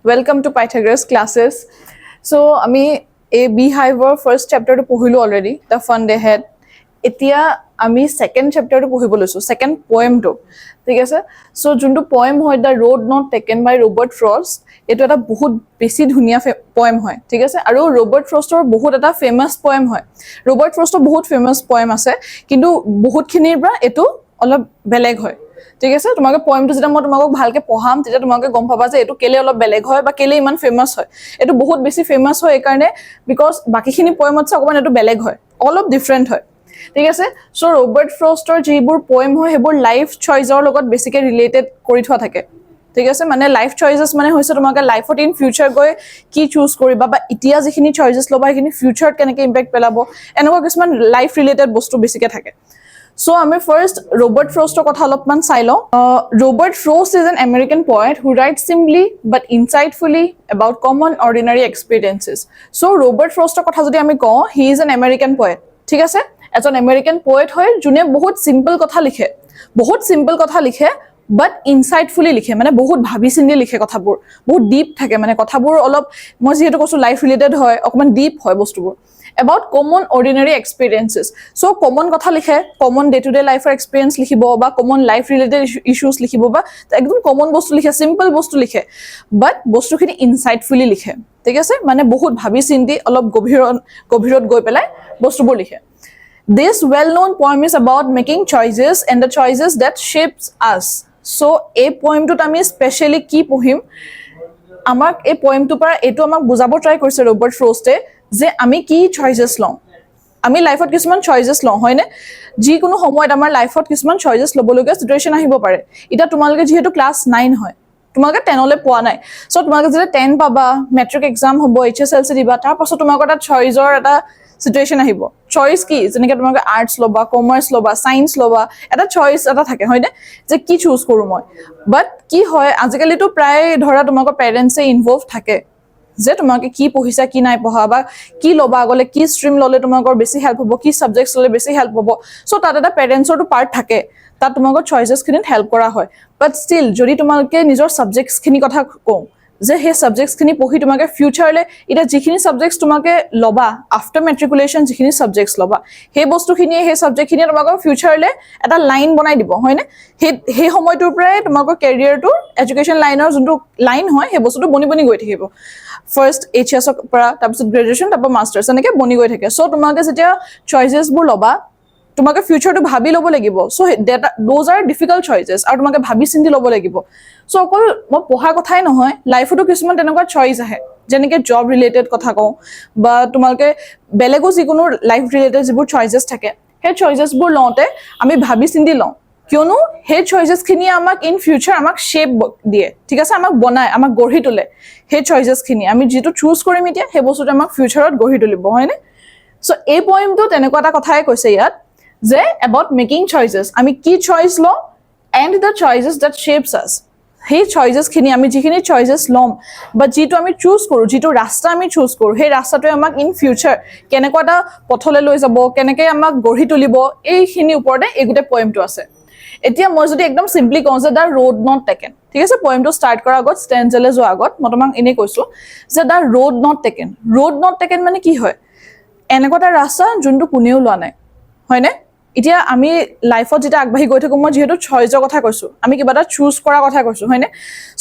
Welcome to Pythagoras classes. So, ami a beehive first chapter to pohilu already. The fun they had. Etia ami second chapter to pohibolusu. Second poem to. ठीक है sir so जोनটো poem হয় the road not taken by Robert Frost এটো এটা বহুত বেছি ধুনিয়া পোएम হয় ঠিক আছে আৰু ৰবাৰ্ট ফ্ৰষ্টৰ বহুত এটা ফেমাস পোएम হয় ৰবাৰ্ট ফ্ৰষ্টৰ বহুত ফেমাস পোएम আছে কিন্তু বহুত খিনিৰ পৰা এটো অলপ বেলেগ হয় ঠিক আছে তোমাকে পোएमটো যেটা মই তোমাকক ভালকে পঢ়াম তেতিয়া তোমাকে গম পাবা যে এটো কেলে অলপ বেলেগ হয় বা কেলে ইমান ফেমাস হয় এটো বহুত বেছি ফেমাস হয় এই কাৰণে বিকজ বাকিখিনি পোएमত অকমান এটো বেলেগ হয় অলপ ডিফাৰেন্ট হয় ঠিক আছে সো ৰবাৰ্ট ফ্ৰষ্টৰ যিবোৰ পোएम হয় হেবোৰ লাইফ চয়েসৰ লগত বেছিকে ৰিলেটেড কৰি থোৱা থাকে ঠিক আছে মানে লাইফ চয়েসেস মানে হৈছে তোমাকে লাইফত ইন ফিউচাৰ গৈ কি চুজ কৰিবা বা ইতিয়া যিখিনি চয়েসেস লবা সেইখিনি ফিউচাৰত কেনেকে ইমপ্যাক্ট পেলাব এনেকুৱা কিছুমান লাইফ ৰিলেটেড বস্তু বেছিকে থাকে So, আমি first Robert Frost কথা অলপমান চাই লওঁ Robert Frost is an American poet who writes simply but insightfully about common ordinary experiences. So, Robert Frost কথা যদি আমি কওঁ he is an American poet. ঠিক আছে এজন আমেৰিকান পোয়েট হয় যোনে বহুত সিম্পল কথা লিখে but insightfully লিখে মানে বহুত ভাবি চিন্তি লিখে কথাবোৰ বহুত ডিপ থাকে মানে কথাবোৰ অলপ মই যেহেতু কৈছো লাইফ ৰিলেটেড হয় অকমান ডিপ হয় বস্তুবোৰ about common ordinary experiences so common কথা লিখে common day to day life experience লিখিব বা common life related issues লিখিব বা একদম common বস্তু লিখে simple বস্তু লিখে but বস্তুখিনি insightfully লিখে ঠিক আছে মানে বহুত ভাবি চিন্তি অলপ গভীৰত গৈ পেলাই বস্তুবোৰ লিখে This well-known poem is about making choices and the choices that shapes us. So, a poem to আমি specially কি পঢ়িম আমাক এই poemটো পৰা এটো আমাক বুজাব ট্ৰাই কৰিছে ৰবাৰ্ট ফ্ৰষ্টে যে আমি কি choices লওঁ আমি লাইফত কিছুমান choices লওঁ হয়নে যি কোনো সময়ত আমাৰ লাইফত কিছুমান choices লবলগীয়া সিচুৱেচন আহিব পাৰে এটা তোমালোকে যেহেতু ক্লাস 9 হয় তোমাকে 10 লে পোৱা নাই সো তোমাকে যেতিয়া 10 পাবা মেট্ৰিক এক্সাম হ'ব এইচএসএলসি দিবা তাৰ পাছত তোমাক এটা চয়েসৰ এটা সিচুৱেচন আহিব চয়েস কি যেনেকে তোমাকে আৰ্টস লবা কমাৰ্স লবা সায়েন্স লবা এটা চয়েস এটা থাকে হয়নে যে কি চুজ কৰো মই বাট কি হয় আজিকালি তো প্ৰায় ধৰা তোমাক পেৰেন্টসে ইনভলভ থাকে যে তোমাকে কি পঢ়িছা কি নাই পঢ়া বা কি লবা গলে কি ষ্ট্ৰীম ললে তোমাকৰ বেছি হেল্প হ'ব কি সাবজেক্টস ললে বেছি হেল্প হ'ব সো তাত এটা পেৰেন্টসৰ তো পাৰ্ট থাকে তাত তোমাকৰ চয়েসেস খিনিত হেল্প কৰা হয় বাট ষ্টিল যদি তোমাকে নিজৰ সাবজেক্টস খিনি কথা কওঁ যে হে সাবজেক্টস খিনি পঢ়ি তোমাকে ফিউচাৰলে এটা যিখিনি সাবজেক্টস তোমাকে লবা আফটাৰ মেট্ৰিকুলেশন যিখিনি সাবজেক্টস লবা হে বস্তুখিনি হে সাবজেক্ট খিনি তোমাক ফিউচাৰলে এটা লাইন বনাই দিব হয়নে হে সময়টোৰ পৰাই তোমাক কেৰিয়াৰটো এডুকেশন লাইনৰ যোনটো লাইন হয় হে বস্তুটো বনি গৈ থাকিব ফাৰ্স্ট এইচএস পৰা তাৰপিছত গ্ৰেজুৱেচন তাৰপৰা মাষ্টাৰ্ছ এনেকে বনি গৈ থাকে সো তোমাকে যেতিয়া চয়েসেস বোৰ লবা তোমাকে ফিউচাৰটো ভাবি লব লাগিব so those R difficult choices আৰু তোমাকে ভাবি চিন্তি লব লাগিব সো অকল মই পঢ়া কথাই নহয় লাইফতো কিছুমান তেনেকুৱা চয়েস আহে যেনেকে জব ৰিলেটেড কথা কওঁ বা তোমাকে বেলেগো যিকোনো লাইফ ৰিলেটেড যিবোৰ চয়েসেস থাকে হে চয়েসেস বোৰ লওঁতে আমি ভাবি চিন্তি লওঁ কিয়নো হে চয়েসেস খিনি আমাক ইন ফিউচাৰ আমাক শেপ দিয়ে ঠিক আছে আমাক বনায় আমাক গঢ়ি তোলে হে চয়েসেস খিনি আমি যেটো চুজ কৰিম এতিয়া হে বস্তুটো আমাক ফিউচাৰত গঢ়ি তুলিব হয়নে সো এই পয়েমটো তেনেকুৱা এটা কথাই কৈছে ইয়াত যে about making choices আমি কি চয়েস লওঁ and the choices that shapes us হে চয়েসেস খিনি আমি যিখিনি চয়েসেস লম বা যেটো আমি চুজ কৰো যেটো ৰাস্তা আমি চুজ কৰো হে ৰাস্তাটোৱে আমাক ইন ফিউচাৰ কেনেকুৱা এটা পথলৈ লৈ যাব কেনেকৈ আমাক গঢ়ি তুলিব এইখিনি ওপৰতে এগুতে পয়েমটো আছে এতিয়া মই যদি একদম সিম্পলি কওঁ যে দা ৰোড নট টেকেন ঠিক আছে পয়েমটো স্টাৰ্ট কৰাৰ আগত স্টেঞ্জালে যোৱাৰ আগত মই তোমাক এনে কৈছো যে দা ৰোড নট টেকেন মানে কি হয় এনেকুৱা এটা ৰাস্তা যোনটো কোনেও লোৱা নাই হয়নে এতিয়া আমি লাইফত যেটা আগবাঢ়ি গৈ থাকো মই যেহেতু চয়েসৰ কথা কৈছো আমি কিবা এটা চুজ কৰা কথা কৈছো হয়নে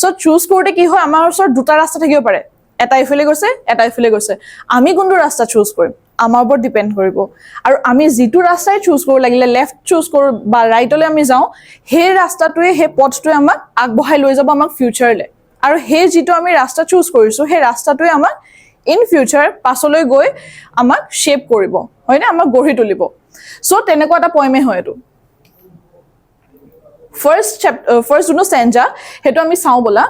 সো চুজ কৰোতে কি হয় আমাৰ ওচৰত দুটা ৰাস্তা থাকিব পাৰে এটা ইফালে গৈছে আমি কোনটো ৰাস্তা চুজ কৰিম আমাৰ ওপৰত ডিপেন্ড কৰিব আৰু আমি যেটো ৰাস্তাই চুজ কৰো লাগিলে লেফট চুজ কৰো বা ৰাইটলৈ আমি যাওঁ হে ৰাস্তাটোৱে হে পথটোৱে আমাক আগবঢ়াই লৈ যাব আমাক ফিউচাৰলে আৰু হে যেটো আমি ৰাস্তা চুজ কৰিছো হে ৰাস্তাটোৱে আমাক ইন ফিউচাৰ পাছলৈ গৈ আমাক শেপ কৰিব হয়নে আমাক গঢ়ি তুলিব সো তেনেকুৱা এটা পয়েমে হয় এটো ফাৰ্স্ট যোনটো স্টেঞ্জা হেটো আমি চাও বলা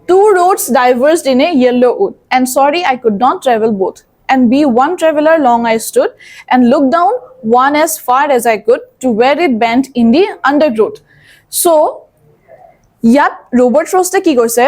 Two roads diverged in a yellow wood, and sorry I could not travel both. And be one traveler long I stood, and looked down one as far as I could to where it bent in the undergrowth. So, yat Robert Frost ki koise,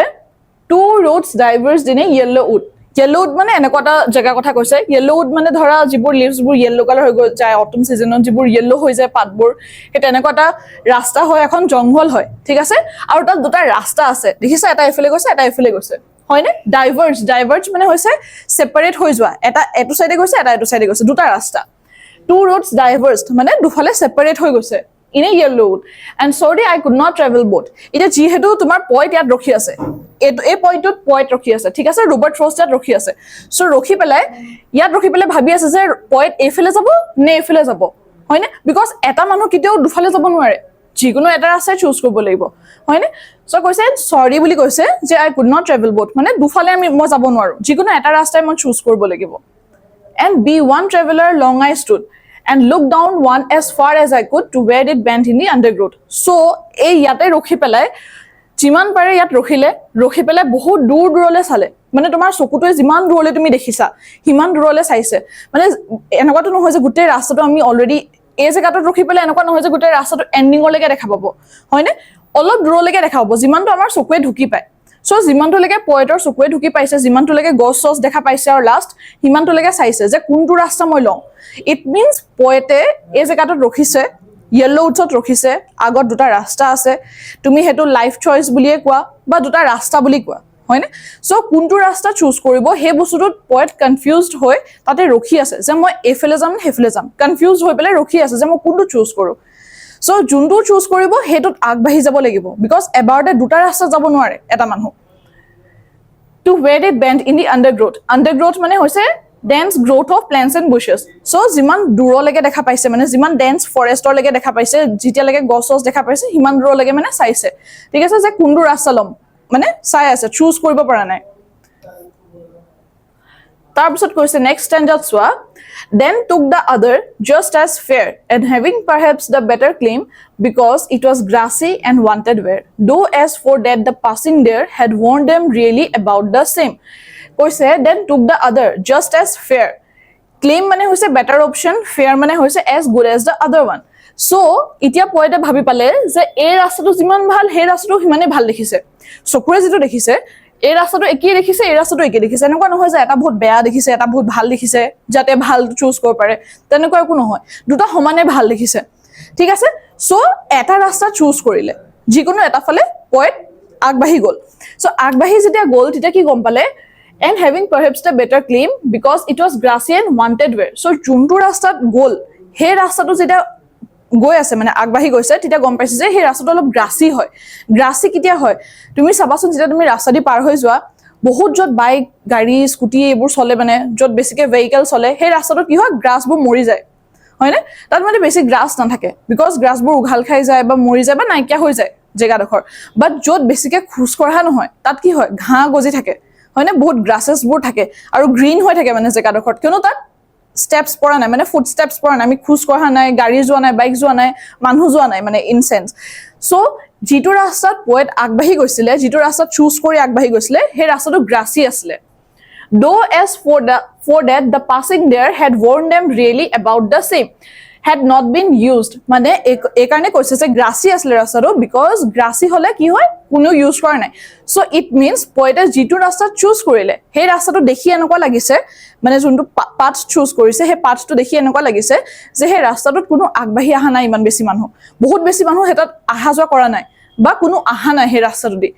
two roads diverged in a yellow wood. Yellow wood মানে এনেকুৱা এটা জায়গা কথা কৈছে yellow wood মানে ধৰা যিবোৰ leaves বোৰ yellow কালাৰ হৈ যায় অটম সিজনত যিবোৰ yellow হৈ যায় পাতবোৰ এটা এনেকুৱা এটা ৰাস্তা হয় এখন জংগল হয় ঠিক আছে আৰু তাত দুটা ৰাস্তা আছে দেখিছা এটা ইফালে গৈছে এটা ইফালে গৈছে হয়নে ডাইভাৰ্জ মানে হৈছে সেপাৰেট হৈ যোৱা এটা এটো সাইডে গৈছে এটা এটো সাইডে গৈছে দুটা ৰাস্তা two roads diverged মানে দুফালে সেপাৰেট হৈ গৈছে in a yellow road and sorry I could not travel both এটা যেহেতু তোমাৰ পয়েন্ট ইয়াত ৰখি আছে এই পয়েন্টত পয়েন্ট ৰখি আছে ঠিক আছে ৰবাৰ্ট ফ্ৰষ্ট ইয়াত ৰখি আছে সো ৰখি পেলাই ইয়াত ৰখি পেলাই ভাবি আছে যে পয়েন্ট এফালে যাব নে এফালে যাব হয়নে বিকজ এটা মানুহ কিতেও দুফালে যাব নোৱাৰে যিকোনো এটা ৰাস্তা চুজ কৰিব লাগিব হয়নে সো কৈছে সৰি বুলি কৈছে যে I could not travel both মানে দুফালে মই যাব নোৱাৰো যিকোনো এটা ৰাস্তাই মই চুজ কৰিব লাগিব and be one traveler long I stood and looked down one as far as I could to where it bent in the undergrowth so এই ইয়াতে ৰখি পেলাই যিমান পাৰে ইয়াত ৰখি পেলাই বহুত দূৰ দূৰলে চালে মানে তোমাৰ চকুটোৱে যিমান দূৰলে তুমি দেখিছা হিমান দূৰলে চাইছে মানে এনেকুৱাটো নহয় যে গোটেই ৰাস্তাটো আমি অলৰেডি এই জায়গাটোত ৰখি পেলাই এনেকুৱা নহয় যে গোটেই ৰাস্তাটো এন্ডিংলৈকে দেখা পাব হয়নে অলপ দূৰলৈকে দেখা পাব যিমানটো আমাৰ চকুৱে ঢুকি পায় সো যিমানটোলৈকে পয়েন্টৰ চকুৱে ঢুকি পাইছে যিমানটোলৈকে গছ চছ দেখা পাইছে আৰু লাষ্ট হিমানটোলৈকে চাইছে যে কোনটো ৰাস্তা মই লওঁ ইট মিন্স পয়েন্টে এই জায়গাটোত ৰখিছে yellow উৎসত ৰখিছে আগত দুটা ৰাস্তা আছে তুমি হেতু লাইফ চয়েস বুলিয়ে কোৱা বা দুটা ৰাস্তা বুলি কোৱা হয়নে সো কোনটো ৰাস্তা চুজ কৰিব হে বস্তুটোত পয়েন্ট কনফিউজড হৈ তাতে ৰখি আছে যে মই এফালে যাম হেফালে যাম কনফিউজড হৈ পেলাই ৰখি আছে যে মই কোনটো চুজ কৰো সো যোনটো চুজ কৰিব হেতুত আগবাঢ়ি যাব লাগিব বিকজ এবাৰতে দুটা ৰাস্তা যাব নোৱাৰে এটা মানুহ to where it bent in the undergrowth মানে হৈছে dense growth of plants and bushes so যিমান দূৰলৈকে দেখা পাইছে মানে যিমান dense forestৰ লৈকে দেখা পাইছে যেতিয়ালৈকে গছছ দেখা পাইছে হিমান দূৰলৈকে মানে চাইছে ঠিক আছে যে কোনটো ৰাস্তা লম মানে চাই আছে চুজ কৰিব পৰা নাই তাৰ পিছত কৈছে নেক্সট ষ্টেঞ্জাত চোৱা then took the other just as fair and having perhaps the better claim because it was grassy and wanted wear though as for that the passing there had warned them really about the same কৈছে then took the other just as fair claim মানে হৈছে better option fair মানে হৈছে as good as the other one so ইতিয়া পয়েন্টে ভাবি পালে যে এই ৰাস্তাটো যিমান ভাল হে ৰাস্তাটো হিমানে ভাল দেখিছে চকুৰে যেটো দেখিছে এই ৰাস্তাটো একি দেখিছে এই ৰাস্তাটো একি দেখিছে এনেকুৱা নহয় যে এটা বহুত বেয়া দেখিছে এটা বহুত ভাল দেখিছে যাতে ভাল চুজ কৰিব পাৰে তেনেকুৱা একো নহয় দুটা সমানে ভাল দেখিছে ঠিক আছে সো এটা ৰাস্তা চুজ কৰিলে যিকোনো এটা ফালে পয়েন্ট আগবাঢ়ি গল সো আগবাঢ়ি যেতিয়া গল তেতিয়া কি গম পালে and having perhaps the better claim because it was grassy and wanted wear so যোনটো ৰাস্তাত গল হে ৰাস্তাটো যেতিয়া গৈ আছে মানে আগবাঢ়ি গৈছে তেতিয়া গম পাইছে যে হে ৰাস্তাটো অলপ গ্ৰাসি হয় গ্ৰাসি কিতিয়া হয় তুমি চাবাচোন যেতিয়া তুমি ৰাস্তা দি পাৰ হৈ যোৱা বহুত যত বাইক গাড়ী স্কুটি এইবোৰ চলে মানে যত বেছিকে ভেহিকল চলে হে ৰাস্তাটো কি হয় গ্ৰাসবোৰ মৰি যায় হয়নে তাত মানে বেছি গ্ৰাস নাথাকে বিকজ গ্ৰাসবোৰ উঘাল খাই যায় বা মৰি যায় বা নাইকিয়া হৈ যায় জেগাডোখৰ বাট যত বেছিকে খুজ কৰা নহয় তাত কি হয় ঘাঁ গজি থাকে হয়নে বহুত গ্ৰাসেস বোৰ থাকে আৰু গ্ৰীন হৈ থাকে মানে জেগাডোখৰ কিয়নো তাত steps পৰা নাই মানে ফুট steps পৰা নাই আমি খুজ কৰা নাই গাড়ী যোৱা নাই বাইক যোৱা নাই মানুহ যোৱা নাই মানে ইন সেন্স সো যিটো ৰাস্তাত পয়েন্ট আগবাঢ়ি গৈছিলে যিটো ৰাস্তাত চুজ কৰি আগবাঢ়ি গৈছিলে হে ৰাস্তাটো গ্ৰাসি আছিলে though as for that the passing there had warned them really about the same had not been used মানে এই কাৰণে কৈছে যে গ্ৰাসি আছিলে ৰাস্তাটো বিকজ গ্ৰাসি হলে কি হয় কোনো ইউজ কৰা নাই সো ইট মিন্স পয়েন্টে যিটো ৰাস্তা চুজ কৰিলে হে ৰাস্তাটো দেখি এনেকুৱা লাগিছে মানে যোনটো পাথ চুজ কৰিছে হে পাথটো দেখি এনেকুৱা লাগিছে যে হে ৰাস্তাটোত কোনো আগবাঢ়ি আহা নাই ইমান বেছি মানুহ বহুত বেছি মানুহ হেতাত আহা যোৱা কৰা নাই বা কোনো আহা নাই হে ৰাস্তাটো দি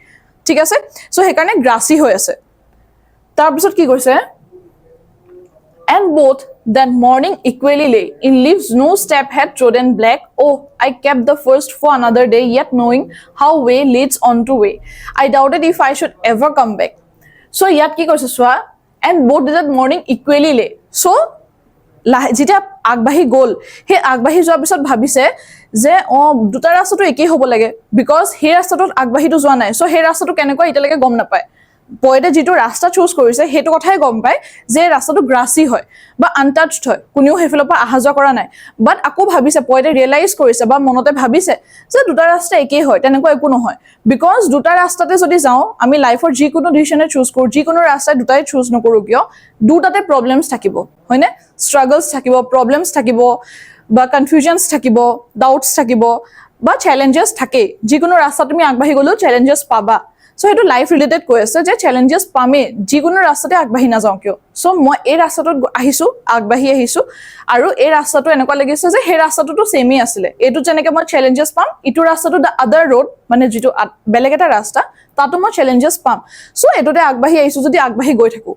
ঠিক আছে সো হে কাৰণে গ্ৰাসি হৈ আছে তাৰ পিছত কি কৈছে and both that morning equally lay in leaves no step had trodden black oh I kept the first for another day yet knowing how way leads on to way I doubted if I should ever come back so yat ki koise swa and both that morning equally lay so যেতিয়া আগবাঢ়ি গল হে আগবাঢ়ি যোৱাৰ পিছত ভাবিছে যে দুটা ৰাস্তাটো একেই হ'ব লাগে বিকজ হে ৰাস্তাটোত আগবাঢ়িটো যোৱা নাই সো হে ৰাস্তাটো কেনেকৈ ইতিয়ালৈকে গম নাপায় পয়েন্টে যেটো ৰাস্তা চুজ কৰিছে হেতু কথাই গম পায় যে ৰাস্তাটো গ্ৰাসি হয় বা আনটাচড হয় কোনেও হেফলৰ পৰা আহা যোৱা কৰা নাই বাট আকৌ ভাবিছে পয়েন্টে ৰিয়েলাইজ কৰিছে বা মনতে ভাবিছে যে দুটা ৰাস্তা একেই হয় তেনেকুৱা একো নহয় বিকজ দুটা ৰাস্তাতে যদি যাও আমি লাইফৰ যিকোনো ডিসিশনে চুজ কৰো যিকোনো ৰাস্তা দুটাই চুজ নকৰো কিয় দুটাতে প্ৰবলেমছ থাকিব হয়নে ষ্ট্ৰাগলছ থাকিব প্ৰবলেমছ থাকিব বা কনফিউজনছ থাকিব ডাউটছ থাকিব বা চ্যালেঞ্জেস থাকে যিকোনো ৰাস্তা তুমি আগবাঢ়ি গলো চ্যালেঞ্জেস পাবা সো সেইটো লাইফ ৰিলেটেড কৈ আছে যে চেলেঞ্জেছ পামেই যিকোনো ৰাস্তাতে আগবাঢ়ি নাযাওঁ কিয় সো মই এই ৰাস্তাটোত আহিছো আগবাঢ়ি আহিছো আৰু এই ৰাস্তাটো এনেকুৱা লাগিছে যে সেই ৰাস্তাটোতো সেমেই আছিলে এইটো যেনেকৈ মই চেলেঞ্জেছ পাম ইটো ৰাস্তাটো দ্য আদাৰ ৰোড মানে যিটো বেলেগ এটা ৰাস্তা তাতো মই চেলেঞ্জেছ পাম সো এইটোতে আগবাঢ়ি আহিছো যদি আগবাঢ়ি গৈ থাকো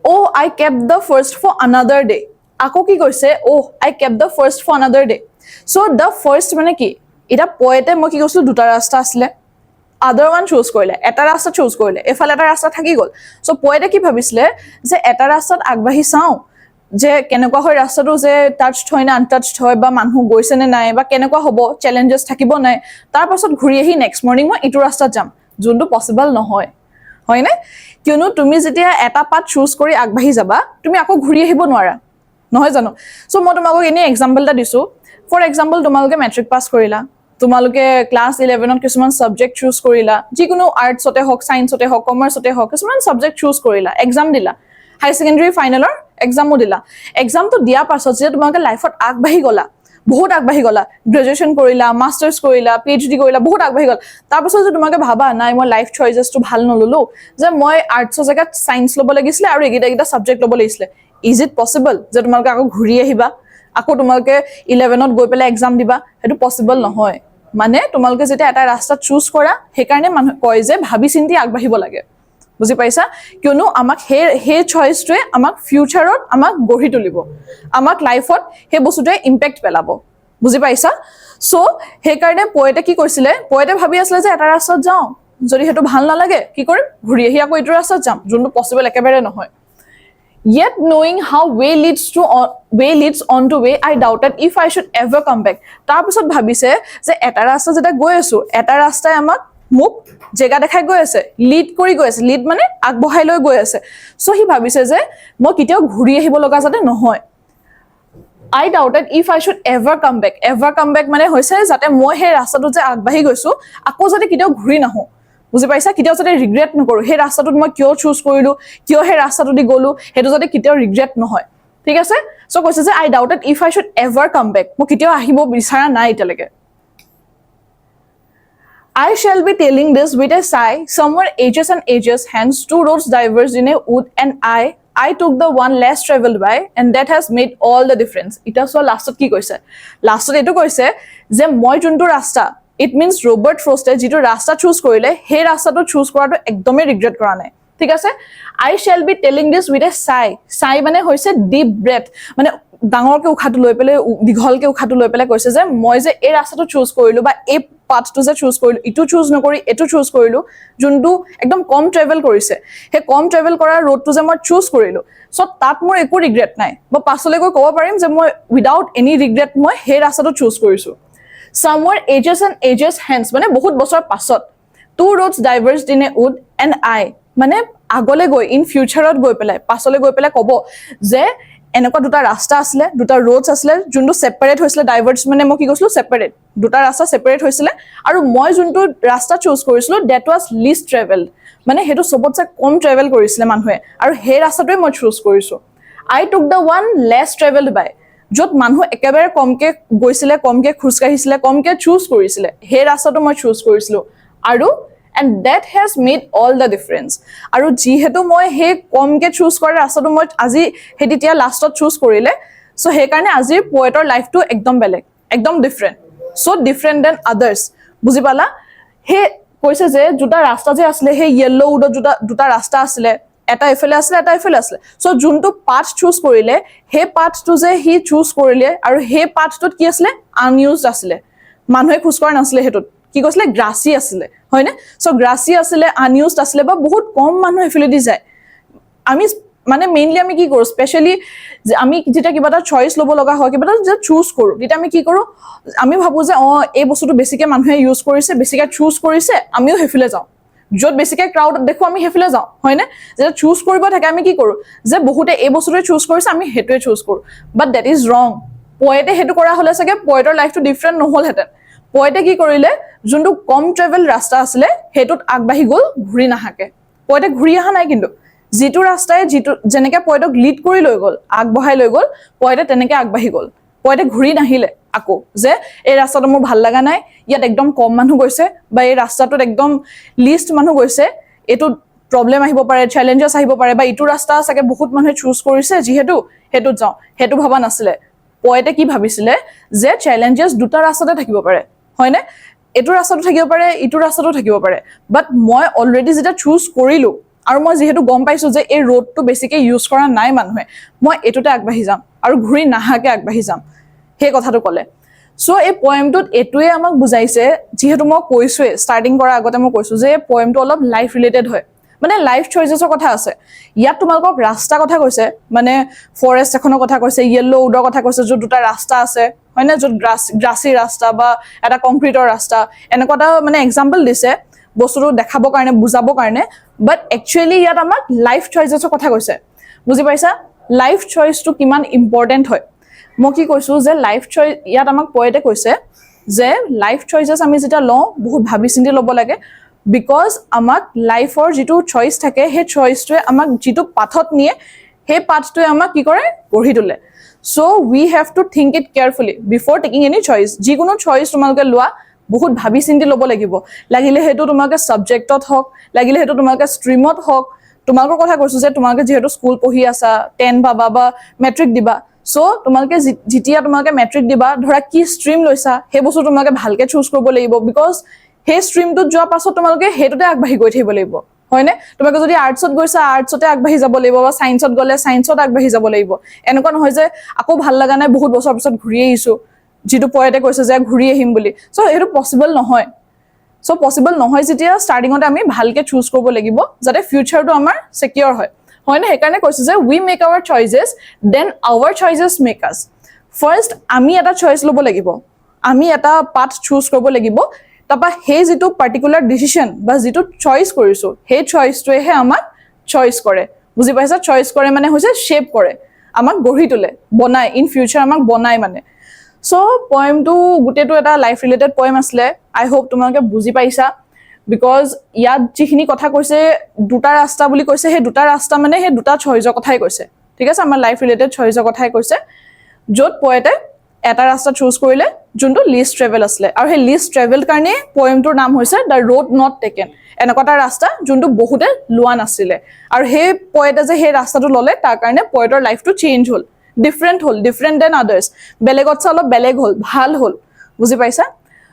Oh, I kept the first for another day. Ako ki koise? Oh, I kept the first for another day. So the first mane ki? Ita poete moi ki koislu duta rasta asle. Other one choose korile. Eta rasta choose korile. Efale eta rasta thaki gol. So poete ki bhabisle je eta rastat agbahi sao. যে কেনেকুৱা হয় ৰাস্তাটো যে touched হয় না untouched হয় বা মানুহ গৈছে নে নাই বা কেনেকুৱা হ'ব চেলেঞ্জেছ থাকিব নাই তাৰ পাছত ঘূৰি আহি নেক্সট মৰ্নিং মই ইটো ৰাস্তাত যাম যোনটো পসিবল নহয় হয় না কিয়নো তুমি যেতিয়া এটা পাথ চুজ কৰি আগবাঢ়ি যাবা তুমি আকৌ ঘূৰি আহিব নোৱাৰা নহয় জানো সো মই তোমাক এনে এক্সাম্পল এটা দিছো ফৰ এক্সাম্পল তোমালোকে মেট্ৰিক পাস কৰিলা তোমালোকে ক্লাস 11 ত কিছুমান সাবজেক্ট চুজ কৰিলা যিকোনো আৰ্টছতে হক সায়েন্সতে হক কমাৰ্চতে হক কিছুমান সাবজেক্ট চুজ কৰিলা এক্সাম দিলা হাই সেকেন্ডাৰী ফাইনেলৰ এক্সামও দিলা এক্সামটো দিয়া পাছত যে তোমালোকে লাইফত আগবাঢ়ি গলা বহুত আগবাঢ়ি গলা গ্ৰেজুৱেচন কৰিলা মাষ্টাৰ্স কৰিলা পিএইচডি কৰিলা বহুত আগবাঢ়ি গল তাৰ পাছত যে তোমালোকে ভাবা নাই মই লাইফ চয়েসটো ভাল নললো যে মই আৰ্টছৰ জায়গাত সায়েন্স ল'ব লাগিছিল আৰু এগিটা সাবজেক্ট ল'ব লাগিছিল ইজ ইট পসিবল যে তোমালোকে আকৌ ঘূৰি আহিবা আকৌ তোমালোকে 11 ত গৈ পেলাই এক্সাম দিবা হেতু পসিবল নহয় মানে তোমালোকে যেতিয়া এটা ৰাস্তা চুজ কৰা হেকাৰণে মানুহ কয় যে ভাবি চিন্তি আগবাঢ়িব লাগে বুজি পাইছা কিয়নো আমাক হে চয়েসটোৱে আমাক ফিউচাৰত আমাক গঢ়ি তুলিব আমাক লাইফত হে বস্তুটোৱে ইম্প্যাক্ট পেলাব বুজি পাইছা সো হে কাৰণে পয়েটে কি কৈছিলে পয়েটে ভাবি আসলে যে এটা ৰাস্তাত যাও যদি হেতু ভাল নালাগে কি কৰিম ঘূৰি আহি আকৌ ইটো ৰাস্তাত যাম যোনটো পসিবল একেবাৰে নহয় Yet knowing how way leads on to way, I doubted if I should ever come back. তাৰ পিছত ভাবিছে যে এটা ৰাস্তা যেটা গৈ আছো এটা ৰাস্তাই আমাক মুক জেগা দেখাই গৈ আছে লিড কৰি গৈ আছে লিড মানে আগবঢ়াই লৈ গৈ আছে সো হি ভাবিছে যে মই কিতেও ঘূৰি আহিব লগা যাতে নহয় I doubted if I should ever come back. Ever come back মানে হৈছে যাতে মই হে ৰাস্তাটো যে আগবাঢ়ি গৈছো আকৌ যাতে কিতেও ঘূৰি নাহো বুজি পাইছা কিতেও যাতে ৰিগ্ৰেট নকৰো হে ৰাস্তাটোত মই কিয় চুজ কৰিলো কিয় হে ৰাস্তাটো দি গলো হেতু যাতে কিতেও ৰিগ্ৰেট নহয় ঠিক আছে সো কৈছে যে I doubted if I should ever come back মই কিতেও আহিব বিচাৰা নাই ইটালৈকে I shall be telling this with a sigh somewhere ages and ages hence two roads diverged in a wood and I took the one less traveled by and that has made all the difference এটা so লাষ্টত কি কৈছে লাষ্টত এটো কৈছে যে মই যোনটো ৰাস্তা it means Robert Frost যেটো ৰাস্তা চুজ কৰিলে হে ৰাস্তাটো চুজ কৰাটো একদমই ৰিগ্ৰেট কৰা নাই ঠিক আছে I shall be telling this with a sigh মানে হৈছে deep breath মানে ডাঙৰকে উখাটো লৈ পেলে দিঘলকে উখাটো লৈ পেলে কৈছে যে মই যে এই ৰাস্তাটো চুজ কৰিলো বা এই পাথটো যে চুজ কৰিলো ইটো চুজ নকৰি এটো চুজ কৰিলো যোনটো একদম কম ট্ৰেভেল কৰিছে হে কম ট্ৰেভেল কৰা ৰোডটো যে মই চুজ কৰিলো সো তাত মোৰ একো ৰিগ্ৰেট নাই বা পাছলৈ গৈ ক'ব পাৰিম যে মই উইদাউট এনি ৰিগ্ৰেট মই হে ৰাস্তাটো চুজ কৰিছো somewhere ages and ages hence মানে বহুত বছৰ পাছত two roads diverged in a wood and I মানে আগলে গৈ ইন ফিউচাৰত গৈ পেলাই পাছলৈ গৈ পেলাই ক'ব যে এনেকুৱা দুটা ৰাস্তা আছিল দুটা ৰোডস আছিল যোনটো সেপাৰেট হৈছিল ডাইভাৰ্জ মানে মই কি কৈছিলো সেপাৰেট দুটা ৰাস্তা সেপাৰেট হৈছিল আৰু মই যোনটো ৰাস্তা চুজ কৰিছিলো দ্যাট ওয়াজ লিষ্ট ট্ৰেভেলড মানে হেতু সবতছে কম ট্ৰেভেল কৰিছিল মানুহে আৰু হে ৰাস্তাটোৱে মই চুজ কৰিছো I took the one less traveled by যত মানুহ একেবাৰে কমকে গৈছিলে কমকে খুজকাহিছিলে কমকে চুজ কৰিছিলে হে ৰাস্তাটো মই চুজ কৰিছিলো আৰু and that has made all the difference আৰু যিহেতু মই হে কমকে চুজ কৰা ৰাস্তাটো মই আজি হেতিয়া লাষ্টত চুজ কৰিলে সো হে কাৰণে আজিৰ পয়েটৰ লাইফটো একদম বেলেগ একদম ডিফাৰেন্ট সো ডিফাৰেন্ট দেন আদাৰ্স বুজি পালা হে কৈছে যে দুটা ৰাস্তা যে আছিল হে ইয়েলো উডৰ দুটা ৰাস্তা আছিল এটা এফেলে আছিল এটা এফেলে আছিল সো যোনটো পাথ চুজ কৰিলে হে পাথটো যে হি চুজ কৰিলে আৰু হে পাথটোত কি আছিল আনইউজড আছিল মানুহে খুজ কৰা নাছিল হেতুত কি কৈছিলে গ্ৰাসি আছিল হয় না সো গ্ৰাসি আছিল আনইউজড আছিল বা বহুত কম মানুহ এফেলে দি যায় আমি মানে মেইনলি আমি কি কৰো স্পেশালি যে আমি যেটা কিবা এটা চয়েস লব লগা হয় কিবা এটা যে চুজ কৰো যেটা আমি কি কৰো আমি ভাবো যে এই বস্তুটো বেছিকে মানুহে ইউজ কৰিছে বেছিকে চুজ কৰিছে আমিও হেফিলে যাও যত বেছিকে ক্ৰাউডত দেখো আমি হেফিলে যাও হয় না যে চুজ কৰিব থাকে আমি কি কৰো যে বহুতে এই বস্তুটো চুজ কৰিছে আমি হেতুৱে চুজ কৰো বাট দ্যাট ইজ ৰং পয়েটে হেতু কৰা হলে সকে পয়েটৰ লাইফটো ডিফাৰেন্ট নহল হেতেন পয়েটে কি কৰিলে যোনটো কম ট্ৰেভেল ৰাস্তা আছিল হেতুত আগবাঢ়ি গল ঘূৰি নাহাকে পয়েটে ঘূৰি আহা নাই কিন্তু যিটো ৰাস্তায় যিটো জেনেকে পয়েটক লিড কৰি লৈ গল আগবঢ়াই লৈ গল পয়েটে তেনেকে আগবাঢ়ি গল পয়েটে ঘূৰি নাহিলে আকৌ যে এই ৰাস্তাটো মোৰ ভাল লগা নাই, ইয়াত একদম কম মানুহ গৈছে বা এই ৰাস্তাটোত একদম লিষ্ট মানুহ গৈছে, এইটো প্ৰব্লেম আহিব পাৰে, চেলেঞ্জেছ আহিব পাৰে, বা ইটো ৰাস্তা চাগে বহুত মানুহে চুজ কৰিছে যিহেতু সেইটোত যাওঁ, সেইটো ভবা নাছিলে। পয়েটে কি ভাবিছিলে যে চেলেঞ্জেছ দুটা ৰাস্তাতে থাকিব পাৰে, হয়নে? এইটো ৰাস্তাটো থাকিব পাৰে, ইটো ৰাস্তাটো থাকিব পাৰে, বাট মই অলৰেডি যেতিয়া চুজ কৰিলোঁ আৰু মই যিহেতু গম পাইছোঁ যে এই ৰোডটো বেছিকৈ ইউজ কৰা নাই মানুহে, মই এইটোতে আগবাঢ়ি যাম আৰু ঘূৰি নাহাকৈ আগবাঢ়ি যাম, সেই কথাটো ক'লে। চ' এই পয়েমটোত এইটোৱে আমাক বুজাইছে, যিহেতু মই কৈছোঁৱেই ষ্টাৰ্টিং কৰাৰ আগতে মই কৈছোঁ যে এই পয়েমটো অলপ লাইফ ৰিলেটেড হয়, মানে লাইফ চইচেছৰ কথা আছে। ইয়াত তোমালোকক ৰাস্তা কথা কৈছে, মানে ফৰেষ্ট এখনৰ কথা কৈছে, য়েল্ল' উডৰ কথা কৈছে, য'ত দুটা ৰাস্তা আছে, হয়নে, য'ত গ্ৰাছী ৰাস্তা বা এটা কংক্ৰিটৰ ৰাস্তা, এনেকুৱা এটা মানে এক্সাম্পল দিছে বস্তুটো দেখাবৰ কাৰণে, বুজাবৰ কাৰণে। বাট একচুৱেলি ইয়াত আমাক লাইফ চইচেছৰ কথা কৈছে, বুজি পাইছা? লাইফ চইচটো কিমান ইম্পৰ্টেণ্ট হয়। মই কি কৈছোঁ যে লাইফ চইচ, ইয়াত আমাক পয়েটে কৈছে যে লাইফ চইচেছ আমি যেতিয়া লওঁ বহুত ভাবি চিন্তি ল'ব লাগে, বিকজ আমাক লাইফৰ যিটো চইচ থাকে সেই চইচটোৱে আমাক যিটো পাথত নিয়ে সেই পাথটোৱে আমাক কি কৰে, গঢ়ি তোলে। So' we have to think it carefully before taking any choice. যিকোনো চইচ তোমালোকে লোৱা বহুত ভাবি চিন্তি ল'ব লাগিব, লাগিলে সেইটো তোমালোকে ছাবজেক্টত হওক, লাগিলে সেইটো তোমালোকে ষ্ট্ৰীমত হওক। তোমালোকৰ কথা কৈছোঁ যে তোমালোকে যিহেতু স্কুল পঢ়ি আছা, 10 পাবা বা মেট্ৰিক দিবা, চ' তোমালোকে যেতিয়া তোমালোকে মেট্ৰিক দিবা, ধৰা কি ষ্ট্ৰীম লৈছা সেই বস্তু তোমালোকে ভালকৈ চুজ কৰিব লাগিব, বিকজ সেই ষ্ট্ৰীমটোত যোৱাৰ পাছত তোমালোকে সেইটোতে আগবাঢ়ি গৈ থাকিব লাগিব, হয়নে? তোমালোকে যদি আৰ্টছত গৈছা আৰ্টছতে আগবাঢ়ি যাব লাগিব, বা ছায়েন্সত গ'লে ছায়েন্সত আগবাঢ়ি যাব লাগিব। এনেকুৱা নহয় যে আকৌ ভাল লগা নাই বহুত বছৰ পিছত ঘূৰি আহিছোঁ, যিটো পয়েটে কৈছে যে ঘূৰি আহিম বুলি। চ' সেইটো পচিবল নহয়। চ' পচিবল নহয় যেতিয়া ষ্টাৰ্টিঙতে আমি ভালকৈ চুজ কৰিব লাগিব, যাতে ফিউচাৰটো আমাৰ ছিকিয়ৰ হয়, হয়নে? সেইকাৰণে কৈছোঁ যে we make our choices, then our choices make us. First আমি এটা চইচ ল'ব লাগিব, আমি এটা পাথ চুজ কৰিব লাগিব, তাৰপৰা সেই যিটো পাৰ্টিকুলাৰ ডিচিশ্যন বা যিটো চইচ কৰিছোঁ সেই চইচটোৱেহে আমাক চইচ কৰে, বুজি পাইছা? চইচ কৰে মানে হৈছে শ্বেপ কৰে, আমাক গঢ়ি তোলে, বনায়, ইন ফিউচাৰ আমাক বনায় মানে। চ' পয়েমটো গোটেইটো এটা লাইফ ৰিলেটেড পয়েম আছিলে। আই হোপ তোমালোকে বুজি পাইছা, বিকজ ইয়াত যিখিনি কথা কৈছে, দুটা ৰাস্তা বুলি কৈছে, সেই দুটা ৰাস্তা মানে সেই দুটা চইচৰ কথাই কৈছে, ঠিক আছে? আমাৰ লাইফ ৰিলেটেড চইচৰ কথাই কৈছে, য'ত পয়েটে এটা ৰাস্তা চুজ কৰিলে যোনটো লিষ্ট ট্ৰেভেল আছিলে, আৰু সেই লিষ্ট ট্ৰেভেল কাৰণে পয়েমটোৰ নাম হৈছে দ্য ৰোড নট টেকেন। এনেকুৱা এটা ৰাস্তা যোনটো বহুতে লোৱা নাছিলে, আৰু সেই পয়েটে যে সেই ৰাস্তাটো ল'লে তাৰ কাৰণে পয়েটৰ লাইফটো চেঞ্জ হ'ল, ডিফাৰেণ্ট হ'ল, ডিফাৰেণ্ট দেন আদাৰ্ছ, বেলেগতছে অলপ বেলেগ হ'ল, ভাল হ'ল, বুজি পাইছা?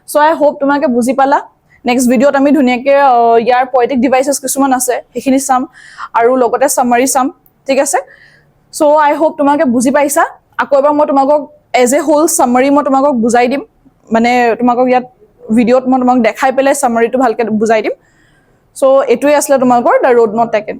চ' আই হোপ তোমালোকে বুজি পালা। নেক্সট ভিডিঅ'ত আমি ধুনীয়াকৈ ইয়াৰ পয়েটিক ডিভাইচেছ কিছুমান আছে সেইখিনি চাম, আৰু লগতে চামাৰী চাম, ঠিক আছে? চ' আই হোপ তোমালোকে বুজি পাইছা। আকৌ এবাৰ মই তোমালোকক এজ এ হোল চামাৰী মই তোমালোকক বুজাই দিম, মানে তোমালোকক ইয়াত ভিডিঅ'ত মই তোমাক দেখাই পেলাই চামাৰীটো ভালকৈ বুজাই দিম। চ' এইটোৱে আছিলে তোমালোকৰ দ্য ৰোড নট টেকেন।